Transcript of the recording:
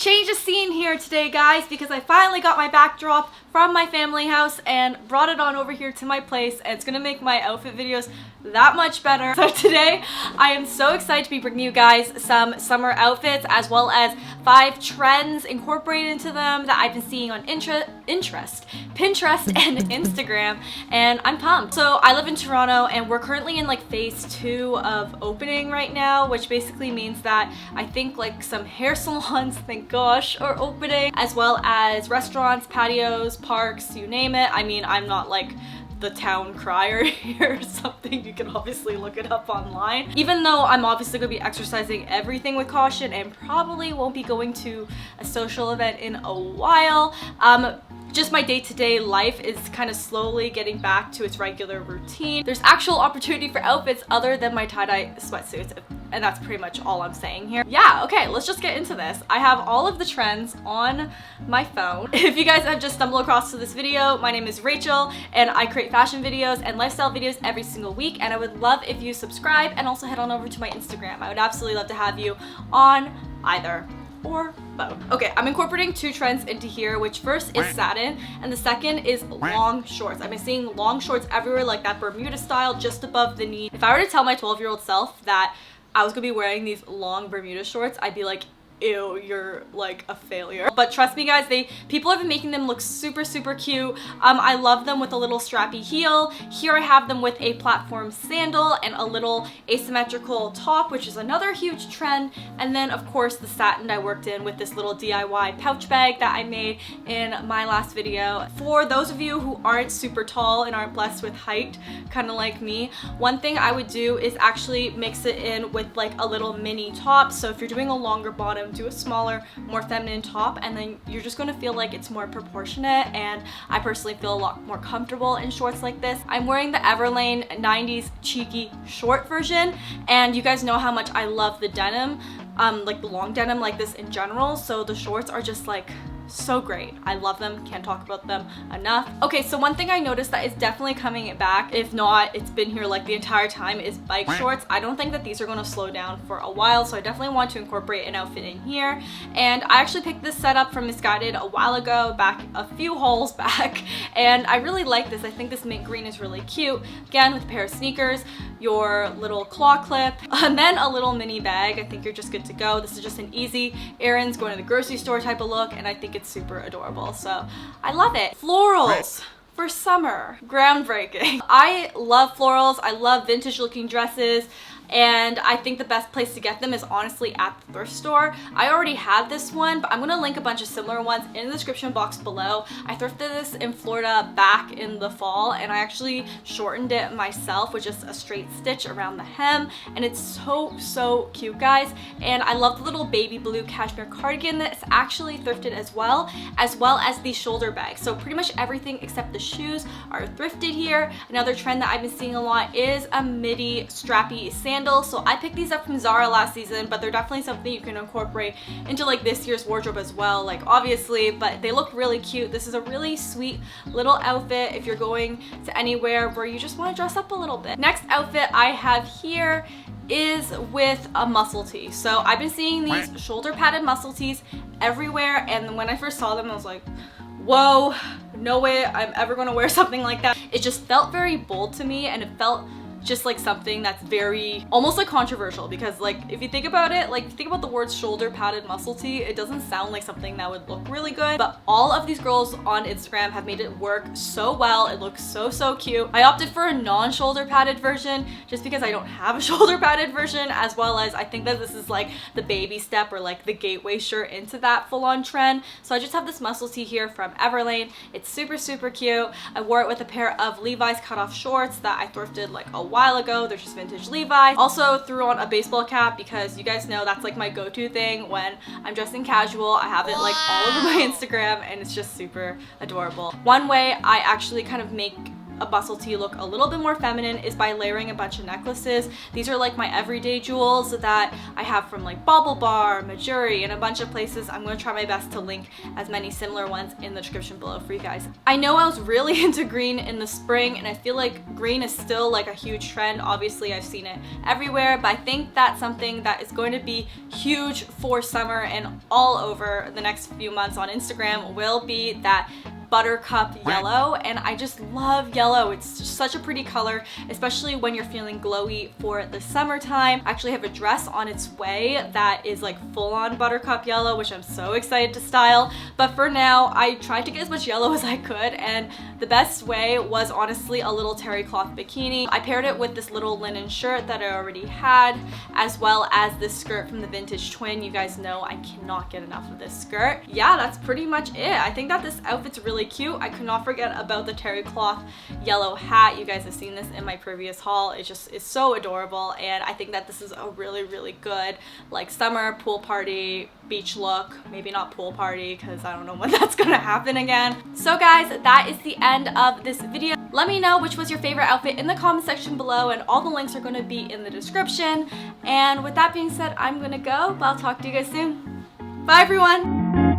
Change of scene here today, guys, because I finally got my backdrop from my family house and brought it on over here to my place, and it's gonna make my outfit videos that much better. So today I am so excited to be bringing you guys some summer outfits as well as 5 trends incorporated into them that I've been seeing on Pinterest and Instagram, and I'm pumped. So I live in Toronto and we're currently in like phase 2 of opening right now, which basically means that I think like some hair salons, thank gosh, are opening, as well as restaurants, patios, parks, you name it. I mean, I'm not like the town crier here or something. You can obviously look it up online. Even though I'm obviously gonna be exercising everything with caution and probably won't be going to a social event in a while, just my day-to-day life is kind of slowly getting back to its regular routine. There's actual opportunity for outfits other than my tie-dye sweatsuits, and that's pretty much all I'm saying here. Yeah, okay, let's just get into this. I have all of the trends on my phone. If you guys have just stumbled across to this video, my name is Rachel and I create fashion videos and lifestyle videos every single week, and I would love if you subscribe and also head on over to my Instagram. I would absolutely love to have you on either or both. Okay, I'm incorporating 2 trends into here, which first is satin and the second is long shorts. I've been seeing long shorts everywhere, like that Bermuda style just above the knee. If I were to tell my 12-year-old self that I was gonna be wearing these long Bermuda shorts, I'd be like, ew, you're like a failure. But trust me guys, people have been making them look super cute. I love them with a little strappy heel. Here I have them with a platform sandal and a little asymmetrical top, which is another huge trend. And then of course the satin I worked in with this little DIY pouch bag that I made in my last video. For those of you who aren't super tall and aren't blessed with height, kind of like me, one thing I would do is actually mix it in with like a little mini top. So if you're doing a longer bottom, do a smaller, more feminine top, and then you're just gonna feel like it's more proportionate, and I personally feel a lot more comfortable in shorts like this. I'm wearing the Everlane 90s cheeky short version, and you guys know how much I love the denim, like the long denim like this in general, so the shorts are just like so great. I love them, can't talk about them enough. Okay, so one thing I noticed that is definitely coming back, if not it's been here like the entire time, is bike shorts. I don't think that these are going to slow down for a while, so I definitely want to incorporate an outfit in here. And I actually picked this setup from Missguided a while ago, back a few hauls back, and I really like this. I think this mint green is really cute. Again, with a pair of sneakers, your little claw clip, and then a little mini bag. I think you're just good to go. This is just an easy errands, going to the grocery store type of look, and I think it's super adorable, so I love it. Florals for summer, groundbreaking. I love florals. I love vintage looking dresses, and I think the best place to get them is honestly at the thrift store. I already had this one, but I'm gonna link a bunch of similar ones in the description box below. I thrifted this in Florida back in the fall, and I actually shortened it myself with just a straight stitch around the hem, and it's so cute, guys. And I love the little baby blue cashmere cardigan that's actually thrifted as well as the shoulder bag. So pretty much everything except the shoes are thrifted here. Another trend that I've been seeing a lot is a midi strappy sandal. So I picked these up from Zara last season, but they're definitely something you can incorporate into like this year's wardrobe as well, like obviously, but they look really cute. This is a really sweet little outfit if you're going to anywhere where you just want to dress up a little bit. Next outfit I have here is with a muscle tee. So I've been seeing these shoulder padded muscle tees everywhere, and when I first saw them I was like, whoa, no way I'm ever gonna wear something like that. It just felt very bold to me, and it felt just like something that's very almost like controversial, because like if you think about it, like think about the word shoulder padded muscle tee, it doesn't sound like something that would look really good, but all of these girls on Instagram have made it work so well. It looks so cute. I opted for a non-shoulder padded version just because I don't have a shoulder padded version, as well as I think that this is like the baby step or like the gateway shirt into that full-on trend. So I just have this muscle tee here from Everlane. It's super cute. I wore it with a pair of Levi's cutoff shorts that I thrifted like a while ago. They're just vintage Levi's. Also threw on a baseball cap because you guys know that's like my go-to thing when I'm dressing casual. I have it like all over my Instagram, and it's just super adorable. One way I actually kind of make a bustle tee look a little bit more feminine is by layering a bunch of necklaces. These are like my everyday jewels that I have from like Bauble Bar, Majuri, and a bunch of places. I'm going to try my best to link as many similar ones in the description below for you guys. I know I was really into green in the spring, and I feel like green is still like a huge trend. Obviously I've seen it everywhere, but I think that's something that is going to be huge for summer and all over the next few months on Instagram will be that buttercup yellow, and I just love yellow. It's just such a pretty color, especially when you're feeling glowy for the summertime. I actually have a dress on its way that is like full-on buttercup yellow, which I'm so excited to style. But for now, I tried to get as much yellow as I could, and the best way was honestly a little terry cloth bikini. I paired it with this little linen shirt that I already had, as well as this skirt from the Vintage Twin. You guys know I cannot get enough of this skirt. Yeah, that's pretty much it. I think that this outfit's really cute. I could not forget about the terry cloth yellow hat. You guys have seen this in my previous haul. It's so adorable, and I think that this is a really good like summer pool party beach look. Maybe not pool party because I don't know when that's gonna happen again. So guys, that is the end of this video. Let me know which was your favorite outfit in the comment section below, and all the links are going to be in the description. And with that being said, I'm gonna go, but I'll talk to you guys soon. Bye everyone!